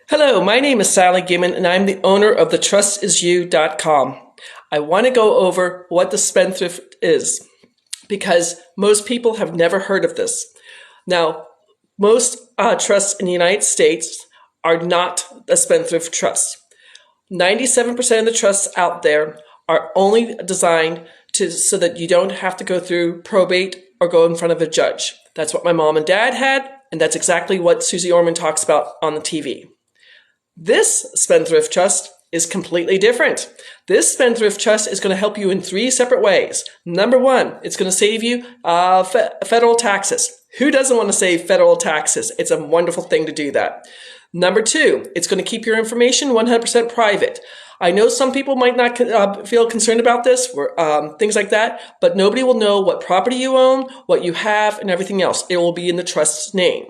Hello, my name is Sally Gimmon, and I'm the owner of theTrustIsYou.com. I want to go over what the spendthrift is, because most people have never heard of this. Now, most trusts in the United States are not a spendthrift trust. 97% of the trusts out there are only designed so that you don't have to go through probate or go in front of a judge. That's what my mom and dad had, and that's exactly what Susie Orman talks about on the TV. This spendthrift trust is completely different. This spendthrift trust is going to help you in 3 separate ways. Number 1, it's going to save you federal taxes. Who doesn't want to save federal taxes? It's a wonderful thing to do that. Number 2, it's going to keep your information 100% private. I know some people might not feel concerned about this, things like that, but nobody will know what property you own, what you have, and everything else. It will be in the trust's name.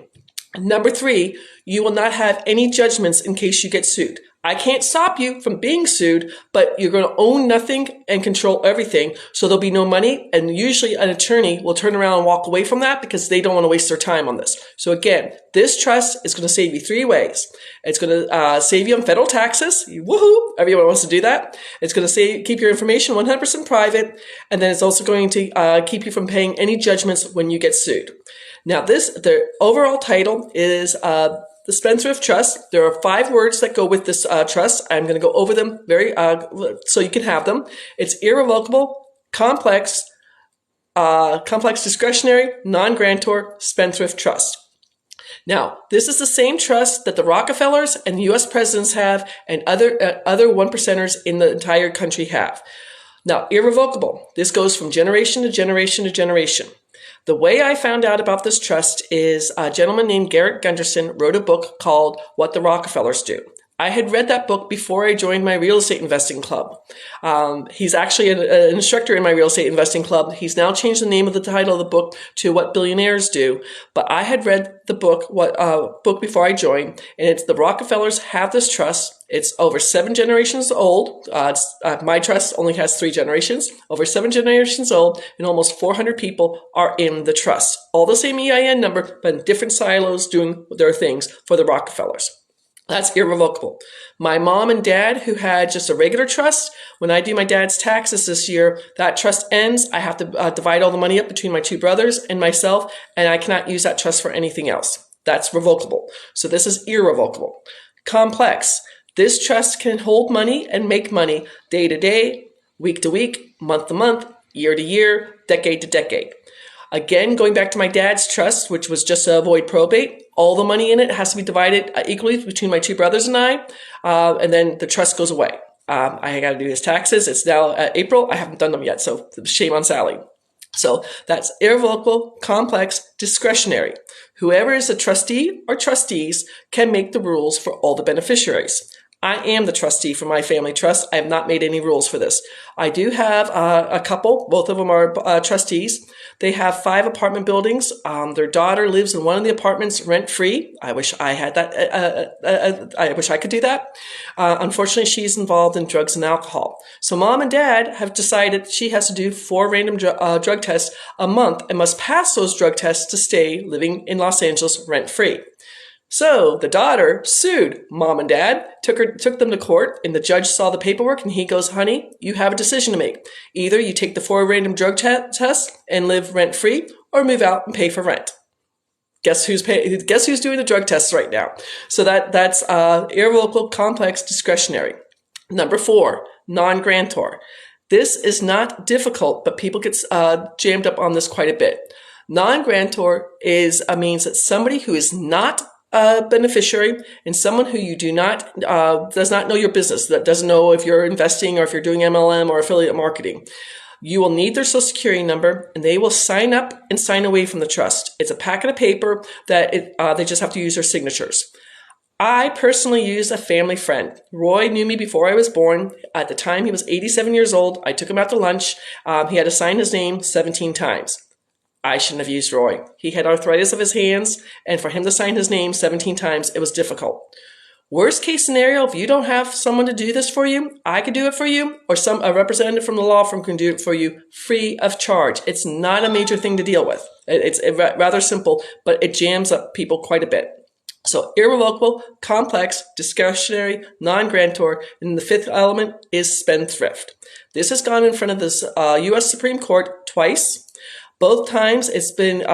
Number 3, you will not have any judgments in case you get sued. I can't stop you from being sued, but you're going to own nothing and control everything, so there'll be no money, and usually an attorney will turn around and walk away from that because they don't want to waste their time on this. So again, this trust is going to save you 3 ways. It's going to save you on federal taxes. Woohoo! Everyone wants to do that. It's going to keep your information 100% private, and then it's also going to keep you from paying any judgments when you get sued. Now, the overall title is the Spendthrift Trust. There are 5 words that go with this trust. I'm going to go over them so you can have them. It's irrevocable, complex, discretionary, non-grantor, spendthrift trust. Now, this is the same trust that the Rockefellers and US Presidents have, and other one percenters in the entire country have. Now, irrevocable. This goes from generation to generation to generation. The way I found out about this trust is a gentleman named Garrett Gunderson wrote a book called What the Rockefellers Do. I had read that book before I joined my real estate investing club. He's actually an instructor in my real estate investing club. He's now changed the name of the title of the book to What Billionaires Do. But I had read the book before I joined, and it's the Rockefellers have this trust. It's over 7 generations old. My trust only has 3 generations, over 7 generations old, and almost 400 people are in the trust. All the same EIN number, but in different silos doing their things for the Rockefellers. That's irrevocable. My mom and dad, who had just a regular trust, when I do my dad's taxes this year, that trust ends. I have to divide all the money up between my 2 brothers and myself, and I cannot use that trust for anything else. That's revocable. So this is irrevocable. Complex. This trust can hold money and make money day to day, week to week, month to month, year to year, decade to decade. Again, going back to my dad's trust, which was just to avoid probate, all the money in it has to be divided equally between my 2 brothers and I, and then the trust goes away. I got to do his taxes. It's now April. I haven't done them yet, so shame on Sally. So that's irrevocable, complex, discretionary. Whoever is a trustee or trustees can make the rules for all the beneficiaries. I am the trustee for my family trust. I have not made any rules for this. I do have a couple. Both of them are trustees. They have 5 apartment buildings. Their daughter lives in one of the apartments rent-free. I wish I had that. I wish I could do that. Unfortunately, she's involved in drugs and alcohol. So mom and dad have decided she has to do 4 random drug tests a month and must pass those drug tests to stay living in Los Angeles rent-free. So the daughter sued mom and dad, took them to court, and the judge saw the paperwork and he goes, honey, you have a decision to make. Either you take the 4 random drug tests and live rent-free, or move out and pay for rent. Guess who's doing the drug tests right now? So that's irrevocable, complex, discretionary. Number 4, non-grantor. This is not difficult, but people get jammed up on this quite a bit. Non-grantor means that somebody who is not a beneficiary and someone who you does not know your business, that doesn't know if you're investing or if you're doing MLM or affiliate marketing. You will need their social security number, and they will sign up and sign away from the trust. It's a packet of paper that they just have to use their signatures. I personally used a family friend. Roy knew me before I was born. At the time, he was 87 years old. I took him out to lunch. He had to sign his name 17 times. I shouldn't have used Roy. He had arthritis of his hands, and for him to sign his name 17 times, it was difficult. Worst case scenario, if you don't have someone to do this for you, I could do it for you, or a representative from the law firm can do it for you free of charge. It's not a major thing to deal with. It's rather simple, but it jams up people quite a bit. So irrevocable, complex, discretionary, non-grantor, and the fifth element is spendthrift. This has gone in front of the U.S. Supreme Court twice. Both times it's been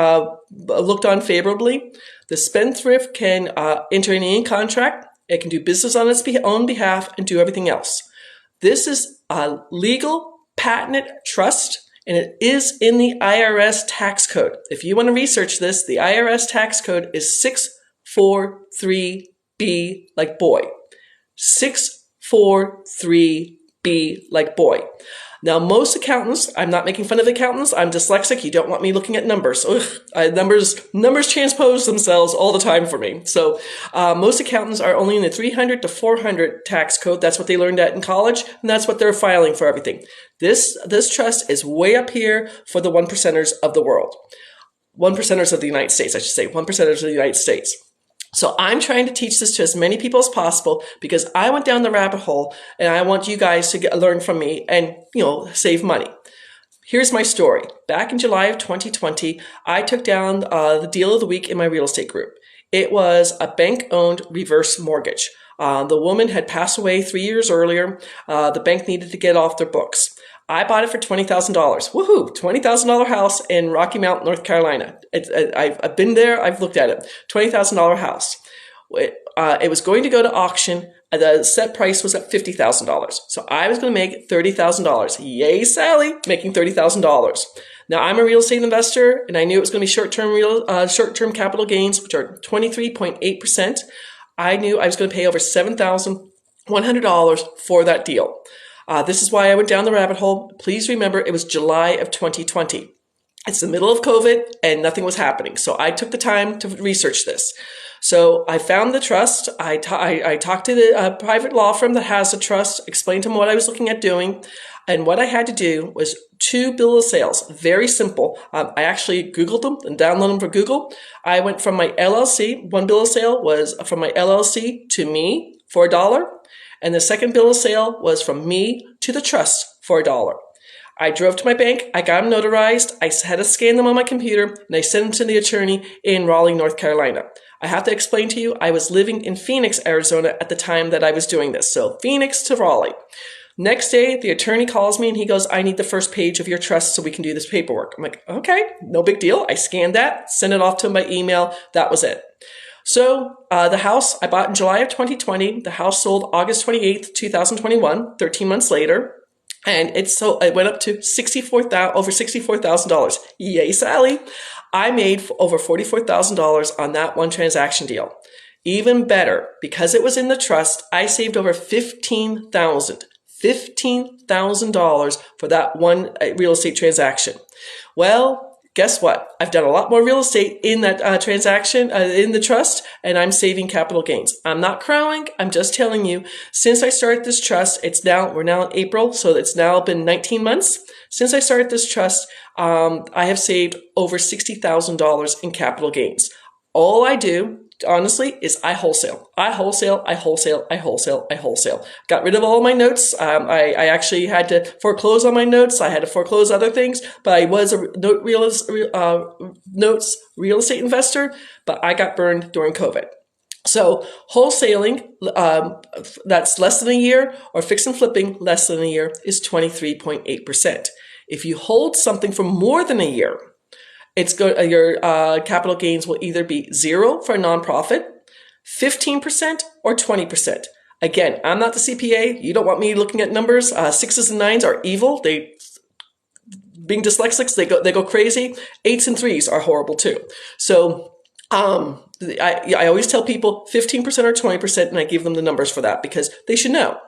looked on favorably. The spendthrift can enter any contract. It can do business on its own behalf and do everything else. This is a legal patented trust, and it is in the IRS Tax Code. If you want to research this, the IRS Tax Code is 643B like boy. 643B like boy. Now, most accountants, I'm not making fun of accountants. I'm dyslexic. You don't want me looking at numbers. Numbers transpose themselves all the time for me. So most accountants are only in the 300 to 400 tax code. That's what they learned at in college, and that's what they're filing for everything. This trust is way up here for the 1%ers of the world. 1%ers of the United States, I should say. 1%ers of the United States. So I'm trying to teach this to as many people as possible because I went down the rabbit hole and I want you guys to learn from me and, save money. Here's my story. Back in July of 2020, I took down the deal of the week in my real estate group. It was a bank-owned reverse mortgage. The woman had passed away 3 years earlier. The bank needed to get off their books. I bought it for $20,000. Woohoo! $20,000 house in Rocky Mount, North Carolina. I've been there. I've looked at it. $20,000 house. It was going to go to auction. The set price was at $50,000. So I was going to make $30,000. Yay, Sally! Making $30,000. Now I'm a real estate investor, and I knew it was going to be short-term capital gains, which are 23.8%. I knew I was going to pay over $7,100 for that deal. This is why I went down the rabbit hole. Please remember, it was July of 2020. It's the middle of COVID and nothing was happening. So I took the time to research this. So I found the trust. I talked to the private law firm that has the trust, explained to them what I was looking at doing. And what I had to do was 2 bill of sales. Very simple. I actually Googled them and downloaded them from Google. I went from my LLC. One bill of sale was from my LLC to me for $1. And the second bill of sale was from me to the trust for $1. I drove to my bank. I got them notarized. I had to scan them on my computer, and I sent them to the attorney in Raleigh, North Carolina. I have to explain to you, I was living in Phoenix, Arizona at the time that I was doing this. So Phoenix to Raleigh. Next day, the attorney calls me and he goes, I need the first page of your trust so we can do this paperwork. I'm like, okay, no big deal. I scanned that, sent it off to him by email. That was it. So the house I bought in July of 2020, the house sold August 28th, 2021, 13 months later. And it went up to over $64,000. Yay, Sally. I made over $44,000 on that one transaction deal. Even better, because it was in the trust, I saved over $15,000 for that one real estate transaction. Well, guess what? I've done a lot more real estate in that transaction, in the trust, and I'm saving capital gains. I'm not crowing. I'm just telling you, since I started this trust, we're now in April, so it's now been 19 months. Since I started this trust, I have saved over $60,000 in capital gains. All I do, honestly, is I wholesale. I wholesale. Got rid of all my notes. I actually had to foreclose on my notes. I had to foreclose other things, but I was a notes real estate investor, but I got burned during COVID. So wholesaling, that's less than a year, or fix and flipping less than a year, is 23.8%. If you hold something for more than a year, your capital gains will either be 0 for a nonprofit, 15%, or 20%. Again, I'm not the CPA. You don't want me looking at numbers. 6s and 9s are evil. Being dyslexics, they go crazy. 8s and 3s are horrible too. So I always tell people 15% or 20%, and I give them the numbers for that because they should know.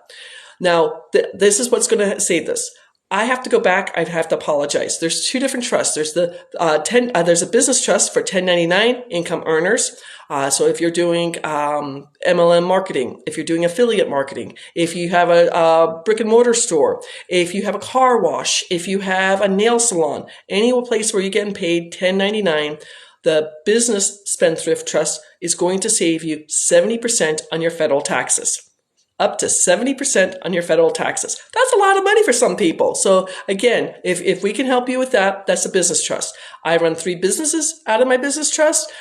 Now, this is what's going to save this. I have to go back. I have to apologize. There's 2 different trusts. There's there's a business trust for 1099 income earners. So if you're doing MLM marketing, if you're doing affiliate marketing, if you have a brick and mortar store, if you have a car wash, if you have a nail salon, any place where you're getting paid 1099, the business spendthrift trust is going to save you 70% on your federal taxes. Up to 70% on your federal taxes. That's a lot of money for some people. So again, if we can help you with that, that's a business trust. I run 3 businesses out of my business trust.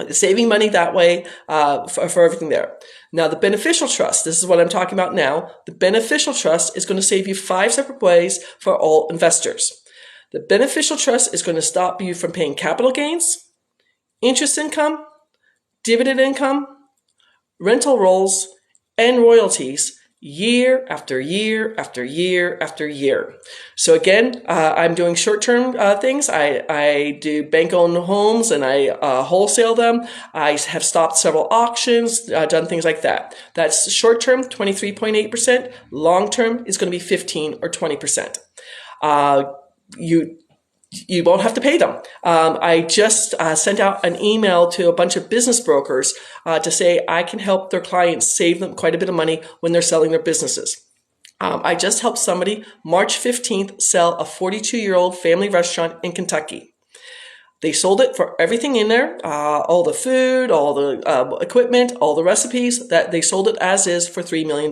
saving money that way for everything there. Now, the beneficial trust, this is what I'm talking about now. The beneficial trust is going to save you 5 separate ways for all investors. The beneficial trust is going to stop you from paying capital gains, interest income, dividend income, rental rolls, and royalties year after year after year after year. So again, I'm doing short-term things. I do bank-owned homes and I wholesale them. I have stopped several auctions, done things like that. That's short-term, 23.8%. Long-term is going to be 15 or 20%. You won't have to pay them. I just sent out an email to a bunch of business brokers to say I can help their clients save them quite a bit of money when they're selling their businesses. I just helped somebody March 15th sell a 42-year-old family restaurant in Kentucky. They sold it for everything in there, all the food, all the equipment, all the recipes, that they sold it as is for $3 million.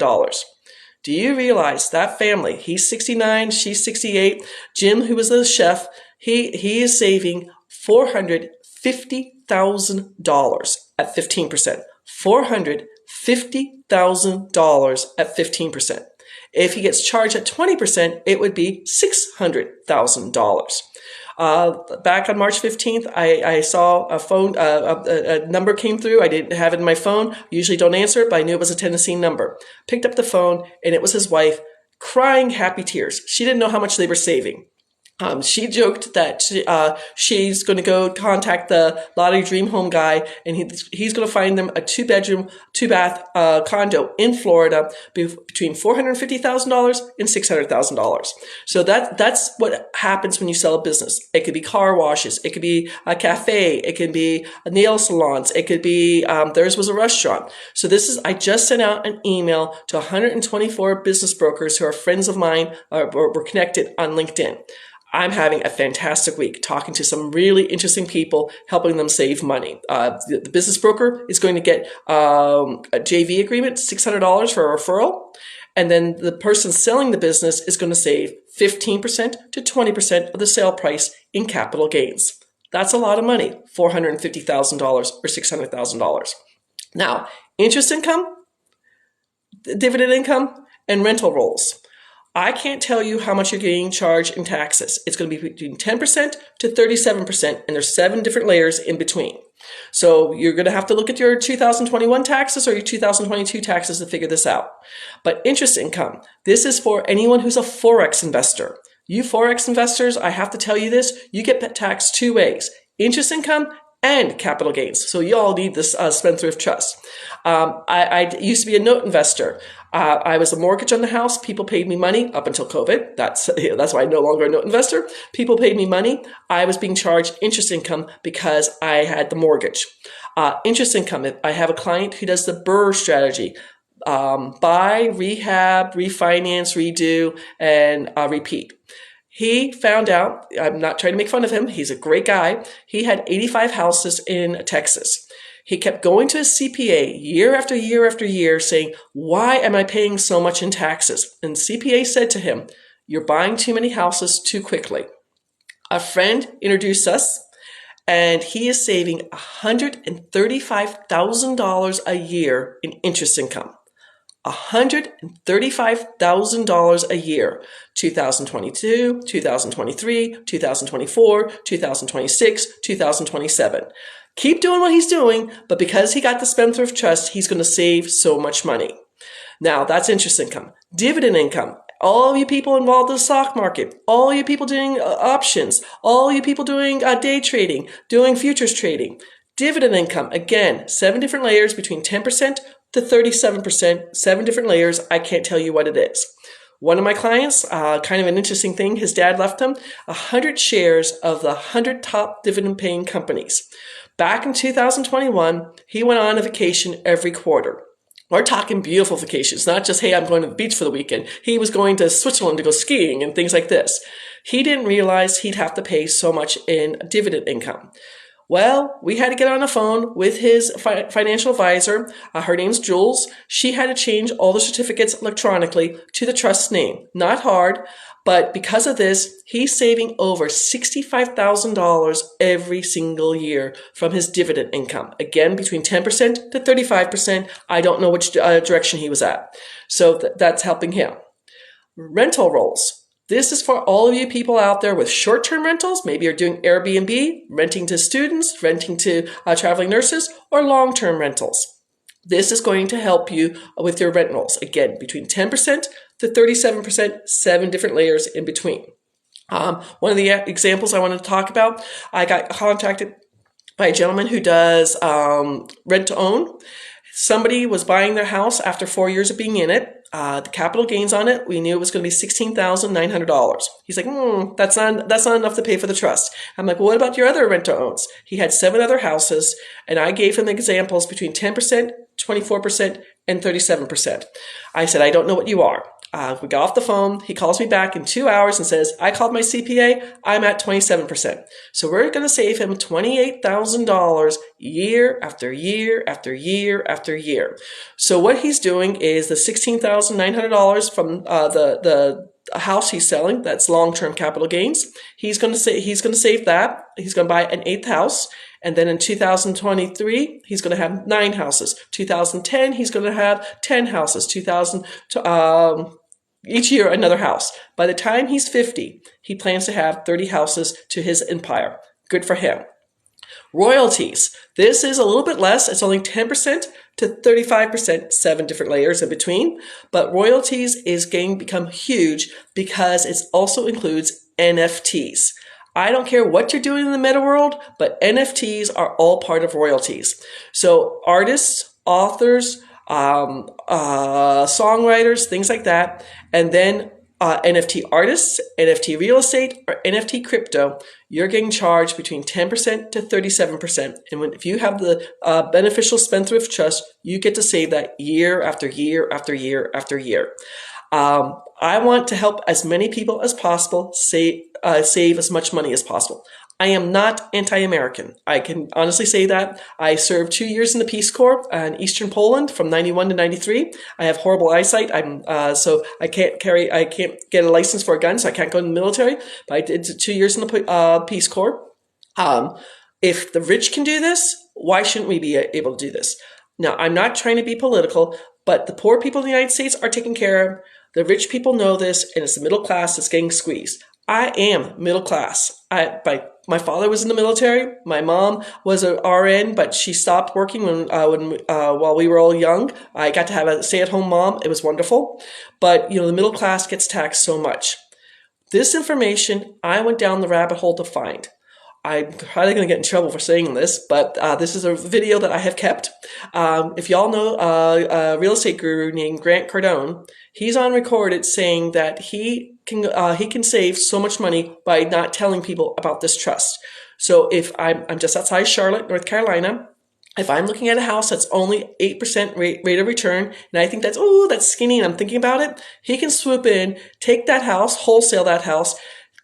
Do you realize that family, he's 69, she's 68, Jim, who was the chef, he is saving $450,000 at 15%. $450,000 at 15%. If he gets charged at 20%, it would be $600,000. Back on March 15th, I saw a phone, a number came through. I didn't have it in my phone. Usually don't answer it, but I knew it was a Tennessee number. Picked up the phone, and it was his wife, crying happy tears. She didn't know how much they were saving. She joked that she's going to go contact the Lottery Dream Home guy, and he's going to find them a 2-bedroom, 2-bath condo in Florida between $450,000 and $600,000. So that's what happens when you sell a business. It could be car washes, it could be a cafe, it could be nail salons, it could be theirs was a restaurant. So I just sent out an email to 124 business brokers who are friends of mine or were connected on LinkedIn. I'm having a fantastic week talking to some really interesting people, helping them save money. The business broker is going to get a JV agreement, $600 for a referral. And then the person selling the business is going to save 15% to 20% of the sale price in capital gains. That's a lot of money, $450,000 or $600,000. Now, interest income, dividend income, and rental rolls. I can't tell you how much you're getting charged in taxes. It's going to be between 10% to 37%, and there's 7 different layers in between. So you're going to have to look at your 2021 taxes or your 2022 taxes to figure this out. But interest income, this is for anyone who's a FOREX investor. You FOREX investors, I have to tell you this, you get taxed 2 ways, interest income and capital gains. So you all need this spendthrift trust. I used to be a note investor. I was a mortgage on the house. People paid me money up until COVID. That's why I'm no longer a note investor. People paid me money. I was being charged interest income because I had the mortgage. Interest income, I have a client who does the BRRRR strategy. Buy, rehab, refinance, redo, and repeat. He found out, I'm not trying to make fun of him, he's a great guy. He had 85 houses in Texas. He kept going to his CPA year after year after year saying, why am I paying so much in taxes? And CPA said to him, you're buying too many houses too quickly. A friend introduced us, and he is saving $135,000 a year in interest income. $135,000 a year, 2022, 2023, 2024, 2026, 2027. Keep doing what he's doing, but because he got the Spendthrift Trust, he's going to save so much money. Now, that's interest income. Dividend income. All you people involved in the stock market, all you people doing options, all you people doing day trading, doing futures trading. Dividend income, again, 7 different layers between 10% to 37%, 7 different layers. I can't tell you what it is. One of my clients, kind of an interesting thing, his dad left him 100 shares of the 100 top dividend paying companies. Back in 2021, he went on a vacation every quarter. We're talking beautiful vacations, not just, hey, I'm going to the beach for the weekend. He was going to Switzerland to go skiing and things like this. He didn't realize he'd have to pay so much in dividend income. Well, we had to get on the phone with his financial advisor. Her name's Jules. She had to change all the certificates electronically to the trust name. Not hard, but because of this, he's saving over $65,000 every single year from his dividend income. Again, between 10% to 35%. I don't know which direction he was at. So that's helping him. Rental rolls. This is for all of you people out there with short-term rentals. Maybe you're doing Airbnb, renting to students, renting to traveling nurses, or long-term rentals. This is going to help you with your rent rolls. Again, between 10% to 37%, 7 different layers in between. One of the examples I wanted to talk about, I got contacted by a gentleman who does rent to own. Somebody was buying their house after 4 years of being in it. The capital gains on it, we knew it was going to be $16,900. He's like, that's not enough to pay for the trust. I'm like, well, what about your other rent-to-owns? He had 7 other houses, and I gave him examples between 10%, 24%, and 37%. I said, I don't know what you are. We got off the phone. He calls me back in 2 hours and says, I called my CPA. I'm at 27%. So we're going to save him $28,000 year after year after year after year. So what he's doing is the $16,900 from the house he's selling. That's long-term capital gains. He's going to save that. He's going to buy an 8th house. And then in 2023, he's going to have 9 houses. 2010, he's going to have 10 houses. Each year, another house. By the time he's 50, he plans to have 30 houses to his empire. Good for him. Royalties. This is a little bit less. It's only 10% to 35%, 7 different layers in between. But royalties is going to become huge because it also includes NFTs. I don't care what you're doing in the meta world, but NFTs are all part of royalties. So artists, authors, songwriters, things like that, and then NFT artists, NFT real estate, or NFT crypto, you're getting charged between 10% to 37%. And if you have the Beneficial Spendthrift Trust, you get to save that year after year after year after year. I want to help as many people as possible save as much money as possible. I am not anti-American. I can honestly say that. I served 2 years in the Peace Corps in Eastern Poland from 91 to 93. I have horrible eyesight. So I can't get a license for a gun, so I can't go in the military. But I did 2 years in the Peace Corps. If the rich can do this, why shouldn't we be able to do this? Now, I'm not trying to be political, but the poor people in the United States are taken care of. The rich people know this, and it's the middle class that's getting squeezed. I am middle class. My father was in the military. My mom was an RN, but she stopped working while we were all young. I got to have a stay-at-home mom. It was wonderful. But, the middle class gets taxed so much. This information, I went down the rabbit hole to find. I'm probably going to get in trouble for saying this, but this is a video that I have kept. If y'all know a real estate guru named Grant Cardone, he's on recorded saying that he can save so much money by not telling people about this trust. So if I'm just outside Charlotte, North Carolina, if I'm looking at a house that's only 8% rate of return, and I think that's skinny, and I'm thinking about it, he can swoop in, take that house, wholesale that house,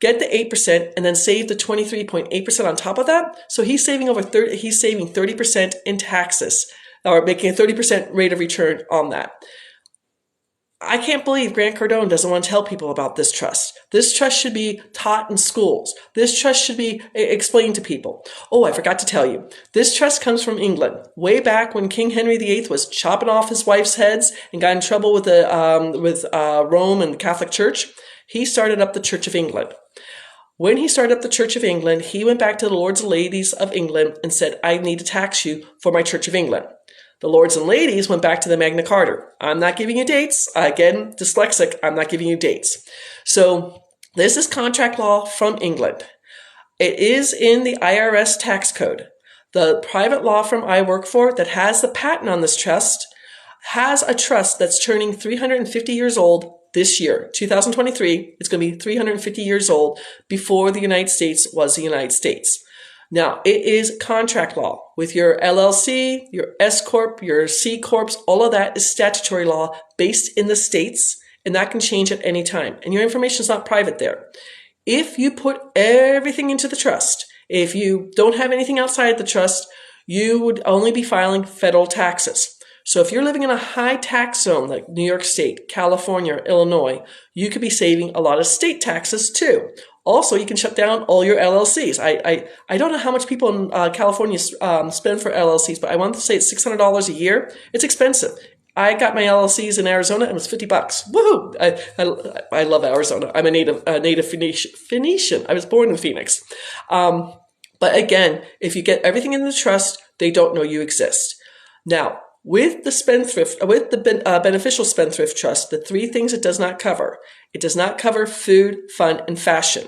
get the 8%, and then save the 23.8% on top of that. So he's saving he's saving 30% in taxes, or making a 30% rate of return on that. I can't believe Grant Cardone doesn't want to tell people about this trust. This trust should be taught in schools. This trust should be explained to people. Oh, I forgot to tell you. This trust comes from England. Way back when King Henry VIII was chopping off his wife's heads and got in trouble with Rome and the Catholic Church, he started up the Church of England. When he started up the Church of England, he went back to the Lords and Ladies of England and said, I need to tax you for my Church of England. The Lords and Ladies went back to the Magna Carta. I'm not giving you dates. Again, dyslexic, I'm not giving you dates. So this is contract law from England. It is in the IRS Tax Code. The private law firm I work for that has the patent on this trust has a trust that's turning 350 years old this year, 2023. It's going to be 350 years old before the United States was the United States. Now, it is contract law with your LLC, your S Corp, your C Corps. All of that is statutory law based in the States, and that can change at any time. And your information is not private there. If you put everything into the trust If you don't have anything outside the trust, you would only be filing federal taxes. So if you're living in a high tax zone like New York State, California, Illinois, you could be saving a lot of state taxes too. Also, you can shut down all your LLCs. I don't know how much people in California spend for LLCs, but I want to say it's $600 a year. It's expensive. I got my LLCs in Arizona and it was $50. Woohoo! I love Arizona. I'm a native Phoenician. I was born in Phoenix. But again, if you get everything in the trust, they don't know you exist. Now, with the Beneficial Spendthrift Trust, the three things it does not cover. It does not cover food, fun, and fashion.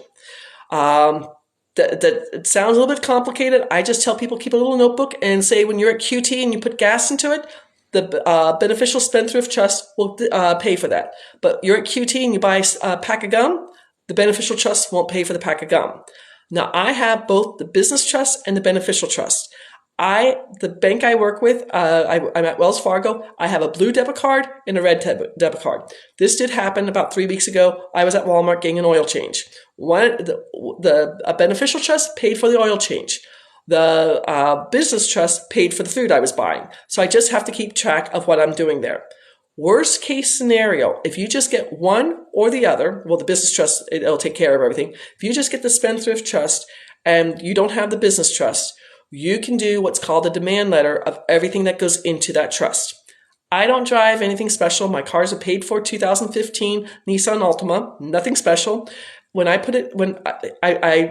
It sounds a little bit complicated. I just tell people keep a little notebook and say when you're at QT and you put gas into it, the Beneficial Spendthrift Trust will pay for that. But you're at QT and you buy a pack of gum, the Beneficial Trust won't pay for the pack of gum. Now, I have both the business trust and the beneficial trust. The bank I work with, I'm at Wells Fargo. I have a blue debit card and a red debit card. This did happen about 3 weeks ago. I was at Walmart getting an oil change. The beneficial trust paid for the oil change. The business trust paid for the food I was buying. So I just have to keep track of what I'm doing there. Worst case scenario, if you just get one or the other, well, the business trust, it'll take care of everything. If you just get the spendthrift trust and you don't have the business trust, you can do what's called a demand letter of everything that goes into that trust. I don't drive anything special. My cars are paid for, 2015 Nissan Altima, nothing special. When I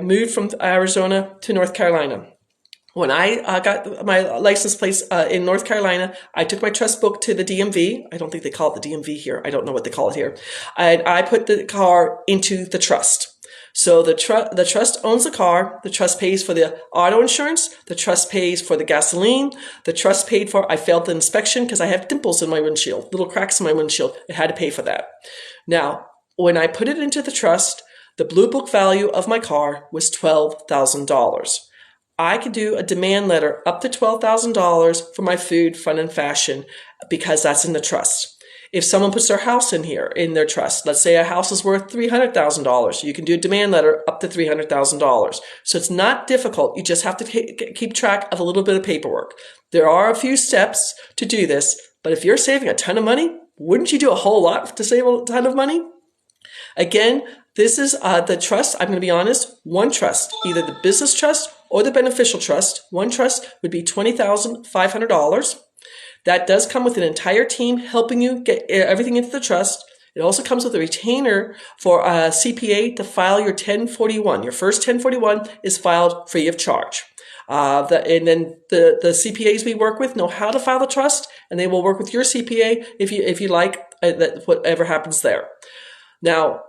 moved from Arizona to North Carolina, when I got my license plate in North Carolina, I took my trust book to the DMV. I don't think they call it the DMV here. I don't know what they call it here. I put the car into the trust. So the trust owns the car. The trust pays for the auto insurance. The trust pays for the gasoline. The trust paid for, I failed the inspection because I have dimples in my windshield, little cracks in my windshield. It had to pay for that. Now, when I put it into the trust, the blue book value of my car was $12,000. I could do a demand letter up to $12,000 for my food, fun, and fashion because that's in the trust. If someone puts their house in here, in their trust, let's say a house is worth $300,000, you can do a demand letter up to $300,000. So it's not difficult. You just have to keep track of a little bit of paperwork. There are a few steps to do this, but if you're saving a ton of money, wouldn't you do a whole lot to save a ton of money? Again, this is the trust. I'm going to be honest, one trust, either the business trust or the beneficial trust. One trust would be $20,500. That does come with an entire team helping you get everything into the trust. It also comes with a retainer for a CPA to file your 1041. Your first 1041 is filed free of charge. And then the CPAs we work with know how to file the trust, and they will work with your CPA if you like, whatever happens there. Now,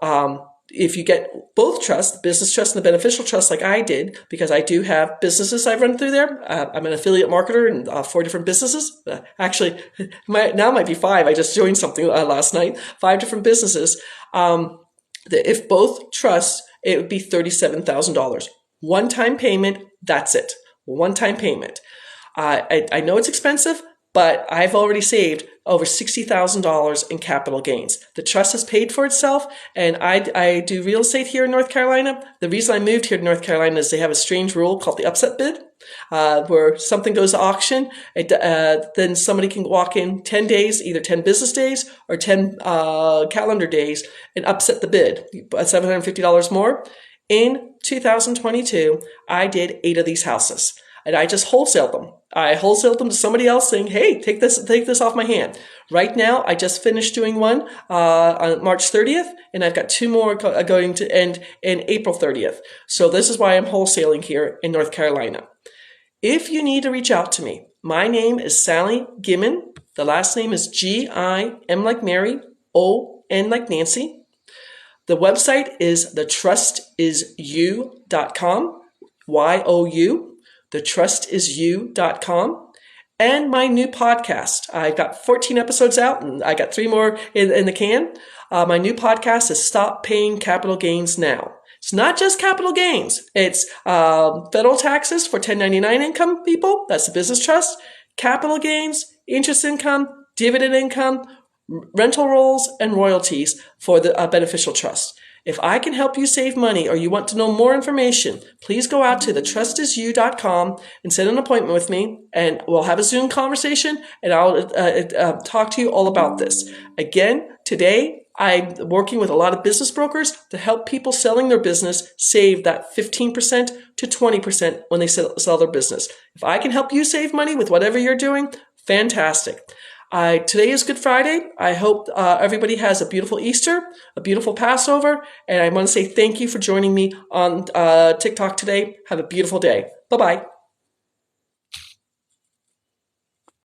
if you get both trusts, the business trust and the beneficial trust like I did, because I do have businesses I run through there. I'm an affiliate marketer in 4 different businesses. Actually, now might be 5. I just joined something last night. 5 different businesses. If both trusts, it would be $37,000. One-time payment, that's it. One-time payment. I know it's expensive, but I've already saved over $60,000 in capital gains. The trust has paid for itself, and I do real estate here in North Carolina. The reason I moved here to North Carolina is they have a strange rule called the upset bid, where something goes to auction, then somebody can walk in 10 days, either 10 business days or 10 calendar days, and upset the bid, $750 more. In 2022, I did 8 of these houses. And I just wholesaled them. I wholesaled them to somebody else saying, hey, take this off my hand. Right now, I just finished doing one on March 30th, and I've got 2 more going to end in April 30th. So this is why I'm wholesaling here in North Carolina. If you need to reach out to me, my name is Sally Gimmon. The last name is G-I-M like Mary, O-N like Nancy. The website is thetrustisyou.com, Y-O-U. thetrustisyou.com, and my new podcast. I've got 14 episodes out, and I got 3 more in the can. My new podcast is Stop Paying Capital Gains Now. It's not just capital gains. It's federal taxes for 1099 income people. That's the business trust. Capital gains, interest income, dividend income, rental rolls, and royalties for the beneficial trust. If I can help you save money or you want to know more information, please go out to thetrustisyou.com and set an appointment with me, and we'll have a Zoom conversation, and I'll talk to you all about this. Again, today, I'm working with a lot of business brokers to help people selling their business save that 15% to 20% when they sell their business. If I can help you save money with whatever you're doing, fantastic. Today is Good Friday. I hope everybody has a beautiful Easter, a beautiful Passover, and I want to say thank you for joining me on TikTok today. Have a beautiful day. Bye-bye.